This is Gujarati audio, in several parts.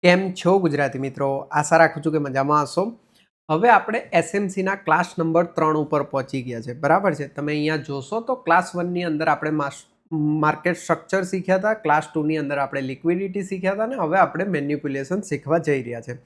કેમ છો ગુજરાતી મિત્રો? આશા રાખું છું કે મજામાં હશો. હવે આપણે એસએમસીના ક્લાસ નંબર 3 ઉપર પહોંચી ગયા છે. બરાબર છે? તમે અહીંયા જોશો તો ક્લાસ 1ની અંદર આપણે માર્કેટ સ્ટ્રક્ચર શીખ્યા હતા. ક્લાસ 2ની અંદર આપણે લિક્વિડિટી શીખ્યા હતા અને હવે આપણે મેનિપ્યુલેશન શીખવા જઈ રહ્યા છે.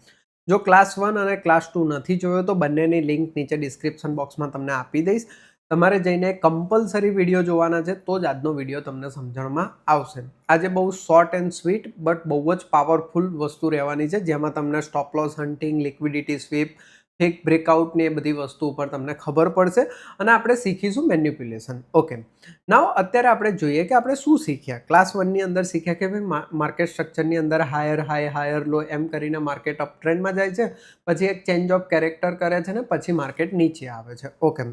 જો ક્લાસ 1 અને ક્લાસ 2 નથી જોયો તો બંનેની લિંક નીચે ડિસ્ક્રિપ્શન બોક્સમાં તમને આપી દઈશ. તમારે જઈને કમ્પલસરી વિડીયો જોવાના છે તો જ આજનો વિડીયો તમને સમજણમાં આવશે. આજે બહુ શોર્ટ એન્ડ સ્વીટ બટ બહુ જ પાવરફુલ વસ્તુ રહેવાની છે, જેમાં તમને stop loss hunting, liquidity sweep, fake breakout ને એ બધી વસ્તુ ઉપર તમને ખબર પડશે અને આપણે શીખીશું મેનિપ્યુલેશન. ઓકે, નાવ અત્યારે આપણે જોઈએ કે આપણે શું શીખ્યા. ક્લાસ 1ની અંદર શીખ્યા કે ભાઈ માર્કેટ સ્ટ્રક્ચરની અંદર હાયર હાઈ, હાયર લો એમ કરીને માર્કેટ અપ ટ્રેન્ડમાં જાય છે, પછી એક ચેન્જ ઓફ કેરેક્ટર કરે છે ને પછી માર્કેટ નીચે આવે છે. ઓકે,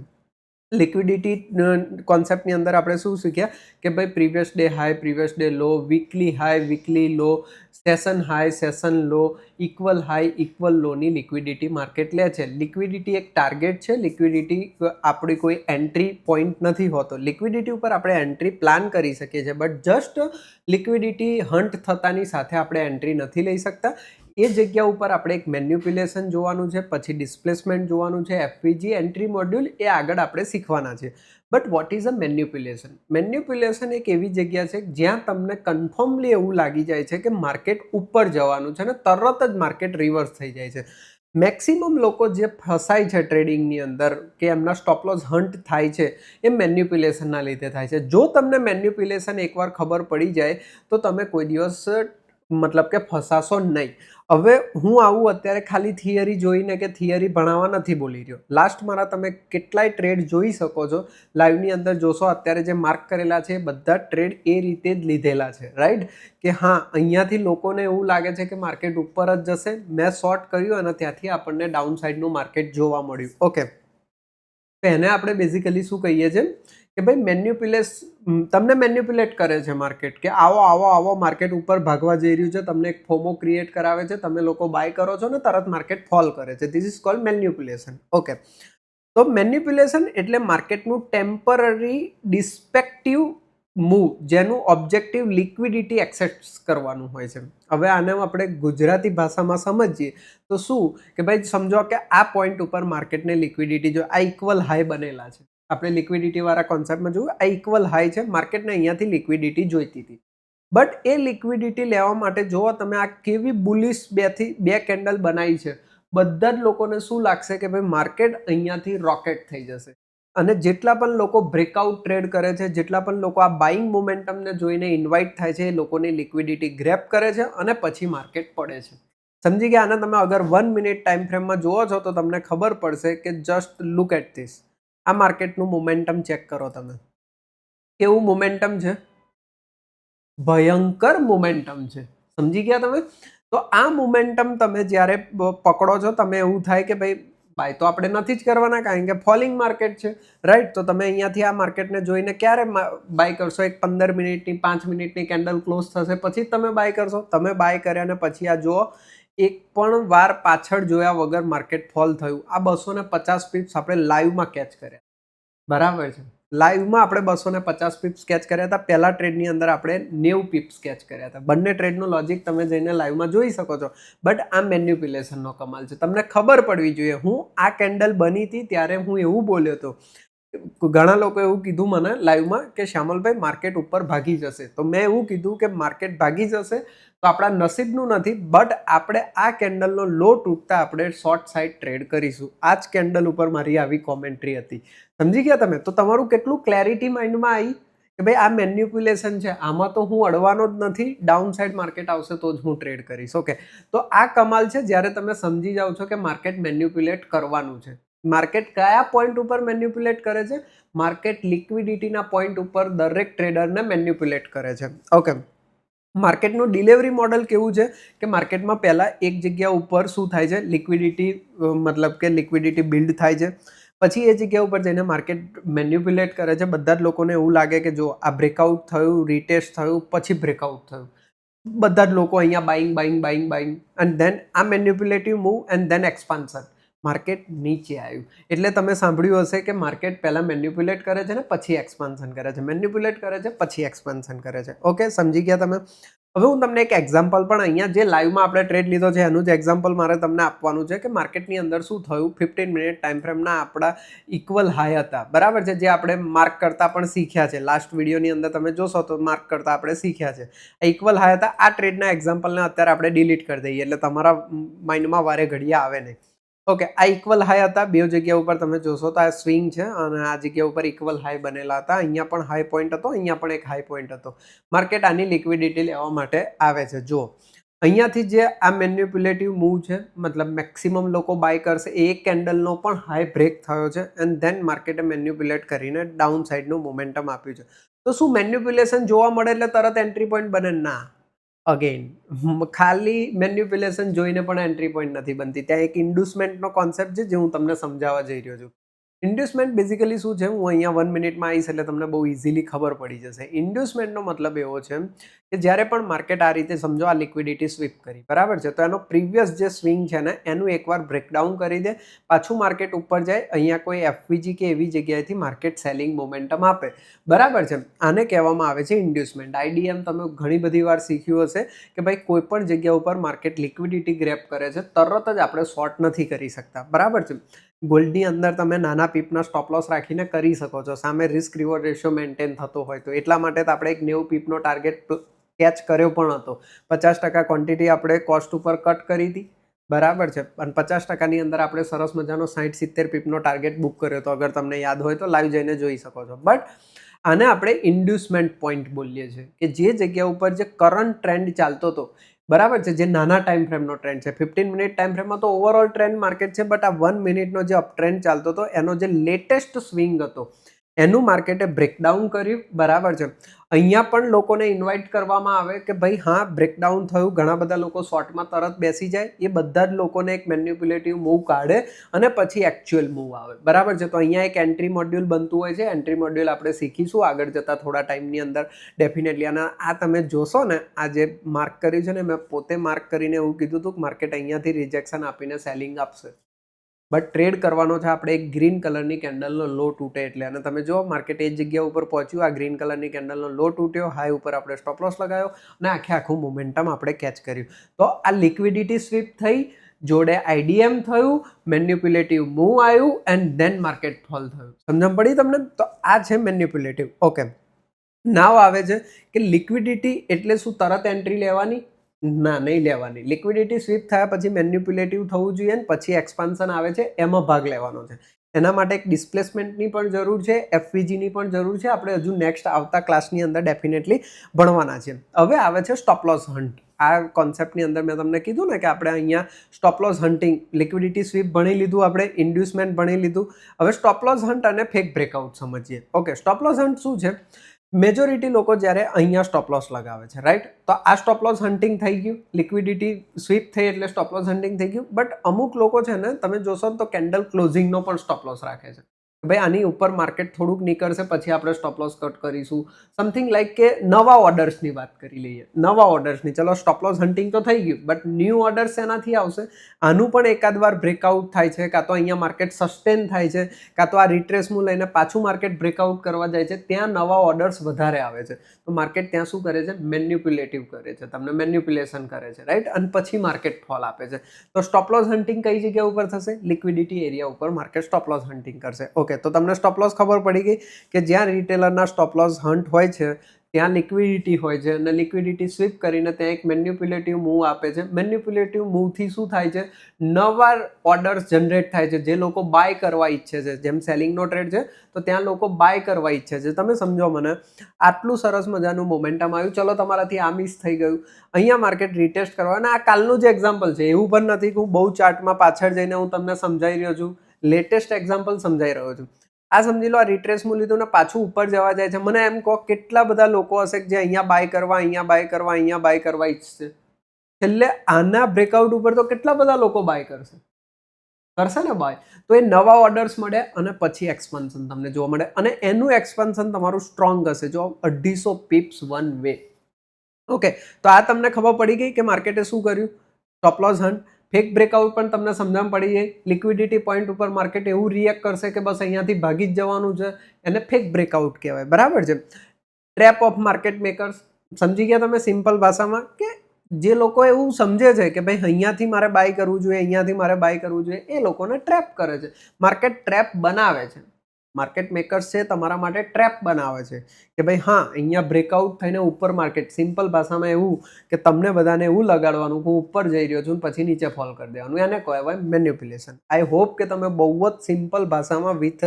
લિક્વિડિટી કોન્સેપ્ટની અંદર આપણે શું શીખ્યા કે ભાઈ previous day high, previous day low, weekly high, weekly low, session high, session low, equal high, equal લોની લિક્વિડિટી માર્કેટ લે છે. લિક્વિડિટી એક ટાર્ગેટ છે. લિક્વિડિટી આપણી કોઈ એન્ટ્રી પોઈન્ટ નથી હોતો. લિક્વિડિટી ઉપર આપણે એન્ટ્રી પ્લાન કરી શકીએ છીએ બટ જસ્ટ લિક્વિડિટી હન્ટ થતાની સાથે આપણે એન્ટ્રી નથી લઈ શકતા. એ જગ્યા ઉપર આપણે એક મેન્યુપ્યુલેશન જોવાનું છે, પછી ડિસ્પ્લેસમેન્ટ જોવાનું છે, એફવીજી એન્ટ્રી મોડ્યુલ એ આગળ આપણે શીખવાના છે. But what is a manipulation? Manipulation એક એવી જગ્યા છે જ્યાં તમને કન્ફર્મલી એવું લાગી જાય છે કે માર્કેટ ઉપર જવાનું છે અને તરત જ માર્કેટ રિવર્સ થઈ જાય છે. મેક્સિમમ લોકો જે ફસાય છે ટ્રેડિંગની અંદર કે એમના સ્ટોપલોસ હન્ટ થાય છે એ મેન્યુપ્યુલેશનના લીધે થાય છે. જો તમને મેન્યુપ્યુલેશન એકવાર ખબર પડી જાય તો તમે કોઈ દિવસ મતલબ કે ફસાશો નહીં. હવે હું આવું અત્યારે ખાલી થિયરી જોઈને કે થિયરી ભણાવવા નથી બોલી રહ્યો. લાસ્ટ મારા તમે કેટલાય ટ્રેડ જોઈ શકો છો, લાઈવની અંદર જોશો અત્યારે જે માર્ક કરેલા છે એ બધા ટ્રેડ એ રીતે જ લીધેલા છે, રાઈટ? કે હા, અહીંયાથી લોકોને એવું લાગે છે કે માર્કેટ ઉપર જ જશે, મેં શોર્ટ કર્યું અને ત્યાંથી આપણને ડાઉન સાઈડનું માર્કેટ જોવા મળ્યું. ઓકે, તો એને આપણે બેઝિકલી શું કહીએ છીએ કે ભાઈ તમને મેન્યુપ્યુલેટ કરે છે માર્કેટ, કે આવો આવો આવો માર્કેટ ઉપર ભાગવા જઈ રહ્યું છે, તમને એક ફોમો ક્રિએટ કરાવે છે, તમે લોકો બાય કરો છો ને તરત માર્કેટ ફોલ કરે છે. This is called manipulation. Okay, તો મેન્યુપ્યુલેશન એટલે માર્કેટનું ટેમ્પરરી ડિસ્પેક્ટિવ મૂવ, જેનું ઓબ્જેક્ટિવ લિક્વિડિટી એક્સેસ કરવાનું હોય છે. હવે આને આપણે ગુજરાતી ભાષામાં સમજીએ તો શું કે ભાઈ સમજો કે આ પોઈન્ટ ઉપર માર્કેટને લિક્વિડિટી જો આ ઇક્વલ હાઈ બનેલા છે, આપણે લિક્વિડિટી વાળા કોન્સેપ્ટમાં જોયું, આ ઇક્વલ હાઈ છે, માર્કેટને અહીંયાથી લિક્વિડિટી જોઈતી હતી. બટ એ લિક્વિડિટી લેવા માટે જોવો તમે આ કેવી બુલિશ બે કેન્ડલ બનાવી છે, બધા જ લોકોને શું લાગશે કે ભાઈ માર્કેટ અહીંયાથી રોકેટ થઈ જશે. અને જેટલા પણ લોકો બ્રેકઆઉટ ટ્રેડ કરે છે, જેટલા પણ લોકો આ બાઇંગ મોમેન્ટમને જોઈને ઇન્વાઇટ થાય છે, એ લોકોની લિક્વિડિટી ગ્રેપ કરે છે અને પછી માર્કેટ પડે છે. સમજી ગયા? આને તમે અગર 1 મિનિટ ટાઈમ ફ્રેમમાં જોવો છો તો તમને ખબર પડશે કે જસ્ટ લુક એટ ધીસ. આ માર્કેટનું મોમેન્ટમ ચેક કરો તમે. કેવું મોમેન્ટમ છે? ભયંકર મોમેન્ટમ છે. સમજી ગયા તમે? તો આ મોમેન્ટમ તમે જ્યારે પકડો છો, તમે એવું થાય કે ભાઈ બાય તો આપણે નથી જ કરવાના, કારણ કે ફોલિંગ માર્કેટ છે, રાઈટ? તો તમે અહીંયાથી આ માર્કેટને જોઈને ક્યારે બાય કરશો? એક 15 મિનિટની 5 મિનિટની કેન્ડલ ક્લોઝ થશે પછી જ તમે બાય કરશો. તમે બાય કર્યા અને પછી આ જુઓ, એક પણ વાર પાછળ જોયા વગર માર્કેટ ફોલ થયું. આ 250 પિપ્સ આપણે લાઈવમાં કેચ કર્યા. બરાબર છે? લાઈવમાં આપણે 250 પિપ્સ કેચ કર્યા હતા. પહેલા ટ્રેડની અંદર આપણે 90 પિપ્સ કેચ કર્યા હતા. બંને ટ્રેડનું લોજિક તમે જઈને લાઈવમાં જોઈ શકો છો. બટ આ મેન્યુપ્યુલેશનનો કમાલ છે. તમને ખબર પડવી જોઈએ. હું આ કેન્ડલ બની હતી ત્યારે હું એવું બોલ્યો હતો, ઘણા લોકો એવું કીધું મને લાઈવમાં કે શ્યામલભાઈ માર્કેટ ઉપર ભાગી જશે. તો મેં એવું કીધું કે માર્કેટ ભાગી જશે તો આપણા નસીબનું નથી, બટ આપણે આ કેન્ડલનો લો તૂટતા આપણે શોર્ટ સાઇડ ટ્રેડ કરીશું. આ જ કેન્ડલ ઉપર મારી આવી કોમેન્ટ્રી હતી. સમજી ગયા તમે? તો તમારું કેટલું ક્લેરિટી માઇન્ડમાં આવી કે ભાઈ આ મેન્યુપ્યુલેશન છે, આમાં તો હું અડવાનો જ નથી, ડાઉન સાઇડ માર્કેટ આવશે તો જ હું ટ્રેડ કરીશ. ઓકે, તો આ કમાલ છે જ્યારે તમે સમજી જાઓ છો કે માર્કેટ મેન્યુપ્યુલેટ કરવાનું છે. માર્કેટ કયા પોઈન્ટ ઉપર મેન્યુપ્યુલેટ કરે છે? માર્કેટ લિક્વિડિટીના પોઈન્ટ ઉપર દરેક ટ્રેડરને મેન્યુપ્યુલેટ કરે છે. ઓકે, માર્કેટનું ડિલિવરી મોડલ કેવું છે કે માર્કેટમાં પહેલાં એક જગ્યા ઉપર શું થાય છે? લિક્વિડિટી મતલબ કે લિક્વિડિટી બિલ્ડ થાય છે, પછી એ જગ્યા ઉપર જઈને માર્કેટ મેન્યુપ્યુલેટ કરે છે. બધા જ લોકોને એવું લાગે કે જો આ બ્રેકઆઉટ થયું, રીટેસ્ટ થયું, પછી બ્રેકઆઉટ થયું, બધા જ લોકો અહીંયા buying buying buying buying and then આ manipulative move and then expansion. Market નીચે આવ્યું એટલે તમે સાંભળ્યું હશે કે માર્કેટ પહેલાં મેન્યુપ્યુલેટ કરે છે ને પછી એક્સપાન્શન કરે છે, મેન્યુપ્યુલેટ કરે છે પછી એક્સપાન્શન કરે છે. ઓકે, સમજી ગયા તમે? હવે હું તમને એક એક્ઝામ્પલ પણ અહીંયા જે લાઈવમાં આપણે ટ્રેડ લીધો છે એનું જ એક્ઝામ્પલ મારે તમને આપવાનું છે કે માર્કેટની અંદર શું થયું 15 મિનિટ ટાઈમ ફ્રેમના આપણા ઇક્વલ હાઈ હતા, બરાબર છે, જે આપણે માર્ક કરતા પણ શીખ્યા છે. લાસ્ટ વિડીયોની અંદર તમે જોશો તો માર્ક કરતા આપણે શીખ્યા છે. આ ઇક્વલ હાઈ હતા. આ ટ્રેડના એક્ઝામ્પલને અત્યારે આપણે ડિલીટ કરી દઈએ એટલે તમારા માઇન્ડમાં વારે ઘડીએ આવે નહીં. ઓકે, આ ઇક્વલ હાઈ હતા. બે જગ્યા ઉપર તમે જોશો તો આ સ્વિંગ છે અને આ જગ્યા ઉપર ઇક્વલ હાઈ બનેલા હતા. અહીંયા પણ હાઈ પોઈન્ટ હતો, અહીંયા પણ એક હાઈ પોઈન્ટ હતો. માર્કેટ આની લિક્વિડિટી લેવા માટે આવે છે. જો અહીંયાથી જે આ મેન્યુપ્યુલેટિવ મૂવ છે, મતલબ મેક્સિમમ લોકો બાય કરશે. એક કેન્ડલનો પણ હાઈ બ્રેક થયો છે એન્ડ ધેન માર્કેટે મેન્યુપ્યુલેટ કરીને ડાઉન સાઇડનું મોમેન્ટમ આપ્યું છે. તો શું મેન્યુપ્યુલેશન જોવા મળે એટલે તરત એન્ટ્રી પોઈન્ટ બને? ના. અગેન ખાલી મેન્યુપ્યુલેશન જોઈને પણ એન્ટ્રી પોઈન્ટ નથી બનતી. ત્યાં એક ઇન્ડ્યુસમેન્ટનો કોન્સેપ્ટ છે જે હું તમને સમજાવવા જઈ રહ્યો છું. ઇન્ડ્યુસમેન્ટ બેઝિકલી શું છે, હું અહીંયા 1 મિનિટમાં આવીશ એટલે તમને બહુ ઇઝીલી ખબર પડી જશે. ઇન્ડ્યુસમેન્ટનો મતલબ એવો છે કે જ્યારે પણ માર્કેટ આ રીતે સમજો આ લિક્વિડિટી સ્વીપ કરી, બરાબર છે, તો એનો પ્રીવિયસ જે સ્વિંગ છે ને એનું એકવાર બ્રેકડાઉન કરી દે, પાછું માર્કેટ ઉપર જાય, અહીંયા કોઈ એફવીજી કે એવી જગ્યાએથી માર્કેટ સેલિંગ મોમેન્ટમ આપે, બરાબર છે. આને કહેવામાં આવે છે ઇન્ડ્યુસમેન્ટ. આઈડીએમ તમે ઘણી બધી વાર શીખ્યું હશે કે ભાઈ કોઈ પણ જગ્યા ઉપર માર્કેટ લિક્વિડિટી ગ્રેપ કરે છે, તરત જ આપણે શોર્ટ નથી કરી શકતા, બરાબર છે. ગોલ્ડની અંદર તમે નાના પીપના સ્ટોપ લોસ રાખીને કરી શકો છો, સામે રિસ્ક રિવોર્ડ રેશિયો મેન્ટેન થતો હોય તો. એટલા માટે તો આપણે એક 90 પીપનો ટાર્ગેટ કેચ કર્યો પણ હતો. 50% ક્વોન્ટિટી આપણે કોસ્ટ ઉપર કટ કરી હતી, બરાબર છે, અને 50%ની અંદર આપણે સરસ મજાનો 60-70 પીપનો ટાર્ગેટ બુક કર્યો હતો. અગર તમને યાદ હોય તો લાઈવ જઈને જોઈ શકો છો. બટ આને આપણે ઇન્ડ્યુસમેન્ટ પોઈન્ટ બોલીએ છીએ કે જે જગ્યા ઉપર જે કરંટ ટ્રેન્ડ ચાલતો હતો, બરાબર છે, જે નાના ટાઈમ ફ્રેમનો ટ્રેન્ડ છે. 15 મિનિટ ટાઈમ ફ્રેમમાં તો ઓવરઓલ ટ્રેન્ડ માર્કેટ છે, બટ આ 1 મિનિટનો જે અપ ટ્રેન્ડ ચાલતો હતો એનો જે લેટેસ્ટ સ્વિંગ હતો એનું માર્કેટે બ્રેકડાઉન કર્યું, બરાબર છે. અહીંયા પણ લોકોને ઇન્વાઇટ કરવામાં આવે કે ભાઈ હા બ્રેકડાઉન થયું, ઘણા બધા લોકો શોર્ટમાં તરત બેસી જાય. એ બધા જ લોકોને એક મેન્યુપ્યુલેટિવ મૂવ કાઢે અને પછી એકચ્યુઅલ મૂવ આવે, બરાબર છે. તો અહીંયા એક એન્ટ્રી મોડ્યુલ બનતું હોય છે. એન્ટ્રી મોડ્યુલ આપણે શીખીશું આગળ જતાં થોડા ટાઈમની અંદર ડેફિનેટલી. અને આ તમે જોશો ને, આ જે માર્ક કર્યું છે ને, મેં પોતે માર્ક કરીને એવું કીધું હતું કે માર્કેટ અહીંયાથી રિજેક્શન આપીને સેલિંગ આપશે, બટ ટ્રેડ કરવાનો છે આપણે એક ગ્રીન કલરની કેન્ડલનો લો તૂટે એટલે. અને તમે જો માર્કેટ એ જગ્યા ઉપર પહોંચ્યું, આ ગ્રીન કલરની કેન્ડલનો લો તૂટ્યો, હાઈ ઉપર આપણે સ્ટોપ લોસ લગાવ્યો અને આખું મોમેન્ટમ આપણે કેચ કર્યું. તો આ લિક્વિડિટી સ્વીપ થઈ, જોડે આઈડીએમ થયું, મેન્યુપ્યુલેટિવ મૂવ આવ્યું એન્ડ ધેન માર્કેટ ફોલ થયું. સમજણ પડી તમને? તો આ છે મેન્યુપ્યુલેટિવ. ઓકે, નાવ આવે છે કે લિક્વિડિટી એટલે શું તરત એન્ટ્રી લેવાની? ના, નહીં લેવાની. લિક્વિડિટી સ્વીપ થયા પછી મેન્યુપ્યુલેટિવ થવું જોઈએ ને પછી એક્સપાન્શન આવે છે એમાં ભાગ લેવાનો છે. એના માટે એક ડિસ્પ્લેસમેન્ટની પણ જરૂર છે, એફવીજીની પણ જરૂર છે. આપણે હજુ નેક્સ્ટ આવતા ક્લાસની અંદર ડેફિનેટલી ભણવાના છે. હવે આવે છે સ્ટોપ લોસ હન્ટ. આ કોન્સેપ્ટની અંદર મેં તમને કીધું ને કે આપણે અહીંયા stop loss hunting, liquidity sweep ભણી લીધું, આપણે ઇન્ડ્યુસમેન્ટ ભણી લીધું. હવે સ્ટોપ લોસ હન્ટ અને ફેક બ્રેકઆઉટ સમજીએ. ઓકે, સ્ટોપ લોસ હન્ટ શું છે? મેજોરિટી લોકો જ્યારે અહીંયા સ્ટોપ લોસ લગાવે છે, રાઈટ? તો આ સ્ટોપ લોસ હન્ટિંગ થઈ ગયું, લિક્વિડિટી સ્વીપ થઈ એટલે સ્ટોપ લોસ હન્ટિંગ થઈ ગયું. બટ અમુક લોકો છે ને, તમે જોશો તો કેન્ડલ ક્લોઝિંગનો પણ સ્ટોપ લોસ રાખે છે. ભાઈ આની ઉપર માર્કેટ થોડુંક નીકળશે પછી આપણે સ્ટોપ લોસ કટ કરીશું. સમથિંગ લાઈક કે નવા ઓર્ડર્સની વાત કરી લઈએ. નવા ઓર્ડર્સની, ચલો સ્ટોપ લોસ હન્ટિંગ તો થઈ ગયું, બટ ન્યૂ ઓર્ડર્સ એનાથી આવશે. આનું પણ એકાદ વાર બ્રેકઆઉટ થાય છે, કાં તો અહીંયા માર્કેટ સસ્ટેન થાય છે, કાં તો આ રિટ્રેસનું લઈને પાછું માર્કેટ બ્રેકઆઉટ કરવા જાય છે, ત્યાં નવા ઓર્ડર્સ વધારે આવે છે. તો માર્કેટ ત્યાં શું કરે છે? મેન્યુપ્યુલેટિવ કરે છે, તમને મેન્યુપ્યુલેશન કરે છે, રાઈટ? અને પછી માર્કેટ ફોલ આપે છે. તો સ્ટોપ લોસ હન્ટિંગ કઈ જગ્યા ઉપર થશે? લિક્વિડિટી એરિયા ઉપર માર્કેટ સ્ટોપ લોસ હન્ટિંગ કરશે. ઓકે, તો તમને સ્ટોપ લોસ ખબર પડી ગઈ કે જ્યાં રિટેલરના સ્ટોપ લોસ હન્ટ હોય છે ત્યાં લિક્વિડિટી હોય છે અને લિક્વિડિટી સ્વીપ કરીને ત્યાં એક મેન્યુપ્યુલેટિવ મૂવ આપે છે. મેન્યુપ્યુલેટિવ મૂવથી શું થાય છે? નવા ઓર્ડર્સ જનરેટ થાય છે. જે લોકો બાય કરવા ઈચ્છે છે, જેમ સેલિંગનો ટ્રેડ છે તો ત્યાં લોકો બાય કરવા ઈચ્છે છે. તમે સમજો મને, આટલું સરસ મજાનું મોમેન્ટમ આવ્યું, ચલો તમારાથી આ મિસ થઈ ગયું, અહીંયા માર્કેટ રિટેસ્ટ કરવા. અને આ કાલનું જે એક્ઝામ્પલ છે, એવું પણ નથી કે હું બહુ ચાર્ટમાં પાછળ જઈને હું તમને સમજાવી રહ્યો છું. લેટેસ્ટ એક્ઝામ્પલ સમજાવી રહ્યો છું. આ સમજી લો, આ રિટ્રેસમાં લીધું ને પાછું ઉપર જવા જાય છે. મને એમ કહો કેટલા બધા લોકો હશે જે અહીંયા બાય કરવા, અહીંયા બાય કરવા, અહીંયા બાય કરવા ઈચ્છશે? છેલ્લે આના બ્રેકઆઉટ ઉપર તો કેટલા બધા લોકો બાય કરશે ને બાય. તો એ નવા ઓર્ડર્સ મળે અને પછી એક્સપાન્શન તમને જોવા મળે અને એનું એક્સપાન્શન તમારું સ્ટ્રોંગ હશે. જો 250 પીપ્સ વન વે. ઓકે, તો આ તમને ખબર પડી ગઈ કે માર્કેટે શું કર્યું? Stop loss hunt, fake breakout પણ તમને સમજણ પડી જાય. લિક્વિડિટી પોઈન્ટ ઉપર માર્કેટ એવું રિએક્ટ કરશે કે બસ અહીંયાથી ભાગી જ જવાનું છે, એને ફેક બ્રેકઆઉટ કહેવાય, બરાબર છે. ટ્રેપ ઓફ માર્કેટ મેકર્સ, સમજી ગયા તમે સિમ્પલ ભાષામાં કે જે લોકો એવું સમજે છે કે ભાઈ અહીંયાથી મારે બાય કરવું જોઈએ, અહીંયાથી મારે બાય કરવું જોઈએ, એ લોકોને ટ્રેપ કરે છે. માર્કેટ ટ્રેપ બનાવે છે. માર્કેટ મેકર્સ છે તમારા માટે ટ્રેપ બનાવે છે કે ભાઈ હા અહીંયા બ્રેકઆઉટ થઈને ઉપર માર્કેટ, સિમ્પલ ભાષામાં એવું કે તમને બધાને એવું લગાડવાનું કે હું ઉપર જઈ રહ્યો છું પછી નીચે ફોલ કરી દેવાનું, એને કહેવાય મેન્યુપ્યુલેશન. આઈ હોપ કે તમે બહુ જ સિમ્પલ ભાષામાં વિથ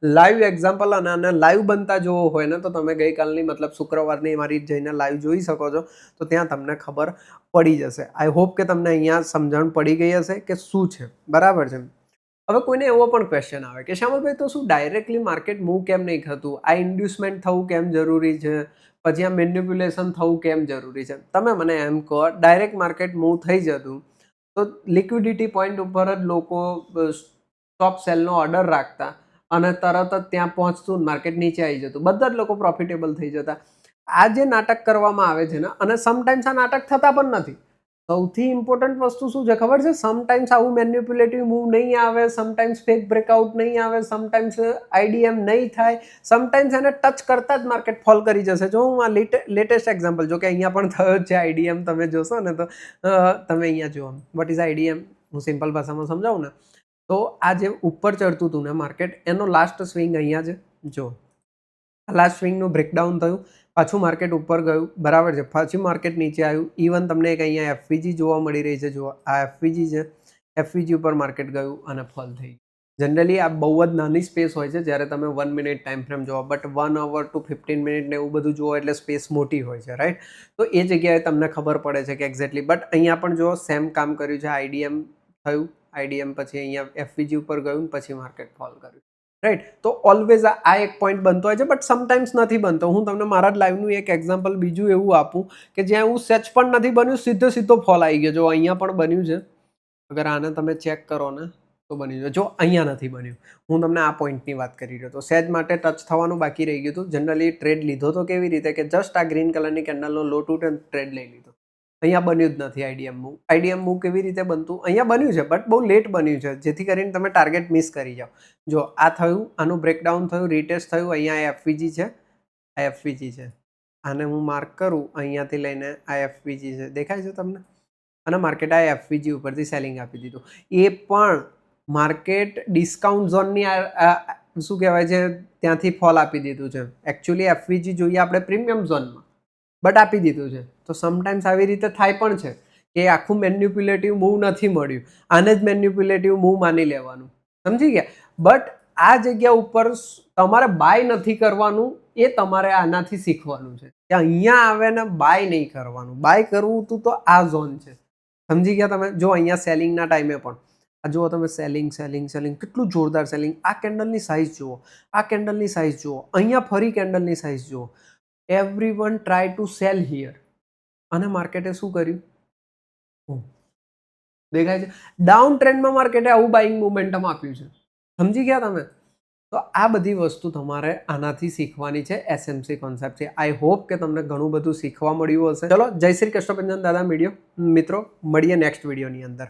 લાઈવ એક્ઝામ્પલ અને લાઈવ બનતા જોવો હોય ને તો તમે ગઈકાલની મતલબ શુક્રવારની મારી જઈને લાઈવ જોઈ શકો છો, તો ત્યાં તમને ખબર પડી જશે. આઈ હોપ કે તમને અહીંયા સમજણ પડી ગઈ હશે કે શું છે, બરાબર છે. હવે કોઈને એવો પણ ક્વેશ્ચન આવે કે શ્યામલભાઈ તો શું ડાયરેક્ટલી માર્કેટ મૂવ કેમ નહીં થતું, આ ઇન્ડ્યુસમેન્ટ થવું કેમ જરૂરી છે, પછી આ મેન્યુપ્યુલેશન થવું કેમ જરૂરી છે. તમે મને એમ કહો ડાયરેક્ટ માર્કેટ મૂવ થઈ જતું તો લિક્વિડિટી પોઈન્ટ ઉપર જ લોકો સ્ટોપ સેલનો ઓર્ડર રાખતા અને તરત જ ત્યાં પહોંચતું માર્કેટ નીચે આવી જતું, બધા જ લોકો પ્રોફિટેબલ થઈ જતા. આ જે નાટક કરવામાં આવે છે ને, અને સમટાઈમ્સ આ નાટક થતા પણ નથી. સૌથી ઇમ્પોર્ટન્ટ વસ્તુ શું છે ખબર છે? સમટાઈમ્સ આવું મેન્યુપ્યુલેટિવ મૂવ નહીં આવે, સમટાઈમ્સ ફેક બ્રેકઆઉટ નહીં આવે, સમટાઈમ્સ આઈડીએમ નહીં થાય, સમટાઈમ્સ એને ટચ કરતા જ માર્કેટ ફોલ કરી જશે. જો હું આ લેટેસ્ટ એક્ઝામ્પલ, જો કે અહીંયા પણ થયો છે આઈડીએમ, તમે જોશો ને તો તમે અહીંયા જુઓ વોટ ઇઝ આઈડીએમ, હું સિમ્પલ ભાષામાં સમજાવું ને તો આ જે ઉપર ચડતું હતું ને માર્કેટ, એનો લાસ્ટ સ્વિંગ અહીંયા છે. જો લાસ્ટ સ્વિંગનું બ્રેકડાઉન થયું, પાછું માર્કેટ ઉપર ગયું, બરાબર છે, પાછું માર્કેટ નીચે આવ્યું. ઇવન તમને એક અહીંયા એફવીજી જોવા મળી રહી છે. જુઓ આ એફવીજી છે, એફવીજી ઉપર માર્કેટ ગયું અને ફોલ થઈ. જનરલી આ બહુ જ નાની સ્પેસ હોય છે જ્યારે તમે 1 મિનિટ ટાઈમ ફ્રેમ જોવો, બટ 1 અવર ટુ 15 મિનિટ ને એવું બધું જુઓ એટલે સ્પેસ મોટી હોય છે, રાઈટ? તો એ જગ્યાએ તમને ખબર પડે છે કે એક્ઝેક્ટલી. બટ અહીંયા પણ જો સેમ કામ કર્યું છે. આઈડીએમ થયું, આઈડીએમ પછી અહીંયા એફવીજી ઉપર ગયું, પછી માર્કેટ ફોલ કર્યું, રાઈટ? તો ઓલવેઝ આ એક પોઈન્ટ બનતો હોય છે, બટ સમટાઈમ્સ નથી બનતો. હું તમને મારા જ લાઈવનું એક એક્ઝામ્પલ બીજું એવું આપું કે જ્યાં એવું સેચ પણ નથી બન્યું, સીધો ફોલ આવી ગયો. જો અહીંયા પણ બન્યું છે, અગર આને તમે ચેક કરો ને તો બન્યું છે. જો અહીંયા નથી બન્યું. હું તમને આ પોઈન્ટની વાત કરી રહ્યો હતો. સેજ માટે ટચ થવાનું બાકી રહી ગયું હતું. જનરલી ટ્રેડ લીધો તો કેવી રીતે કે જસ્ટ આ ગ્રીન કલરની કેન્ડલનો લો તૂટે ટ્રેડ લઈ લીધો. અહીંયા બન્યું જ નથી આઈડીએમ મૂવ. આઈડીએમ મૂવ કેવી રીતે બનતું? અહીંયા બન્યું છે, બટ બહુ લેટ બન્યું છે, જેથી કરીને તમે ટાર્ગેટ મિસ કરી જાઓ. જો આ થયું, આનું બ્રેકડાઉન થયું, રીટેસ્ટ થયું, અહીંયા એફવીજી છે, આ એફવીજી છે. આને હું માર્ક કરું, અહીંયાથી લઈને આ એફવીજી છે, દેખાય છે તમને? અને માર્કેટ આ એફવીજી ઉપરથી સેલિંગ આપી દીધું. એ પણ માર્કેટ ડિસ્કાઉન્ટ ઝોનની શું કહેવાય છે ત્યાંથી ફોલ આપી દીધું છે. એકચ્યુઅલી એફવીજી જોઈએ આપણે પ્રીમિયમ ઝોનમાં, બટ આપી દીધું છે. તો સમટાઈમ્સ આવી રીતે થાય પણ છે કે આખું મેન્યુપ્યુલેટિવ મૂવ નથી મળ્યું, આને જ મેન્યુપ્યુલેટિવ મૂવ માની લેવાનું, સમજી ગયા? બટ આ જગ્યા ઉપર તમારે બાય નથી કરવાનું, એ તમારે આનાથી શીખવાનું છે કે અહીંયા આવે ને બાય નહીં કરવાનું. બાય કરવું તું તો આ ઝોન છે, સમજી ગયા તમે? જો અહીંયા સેલિંગના ટાઈમે પણ આ જુઓ તમે, સેલિંગ કેટલું જોરદાર સેલિંગ. આ કેન્ડલની સાઇઝ જુઓ, આ કેન્ડલની સાઇઝ જુઓ, અહીંયા ફરી કેન્ડલની સાઇઝ જુઓ. Everyone try to sell here, અને માર્કેટે શું કર્યું? દેખાય છે ડાઉન ટ્રેન્ડમાં માર્કેટે આવું બાઇંગ મોમેન્ટમ આપ્યું છે, સમજી ગયા તમે? તો આ બધી વસ્તુ તમારે આનાથી શીખવાની છે, એસએમસી કોન્સેપ્ટથી. આઈ હોપ કે તમને ઘણું બધું શીખવા મળ્યું હશે. ચલો, જય શ્રી કૃષ્ણ દાદા મિત્રો, મળીએ નેક્સ્ટ વિડીયોની અંદર.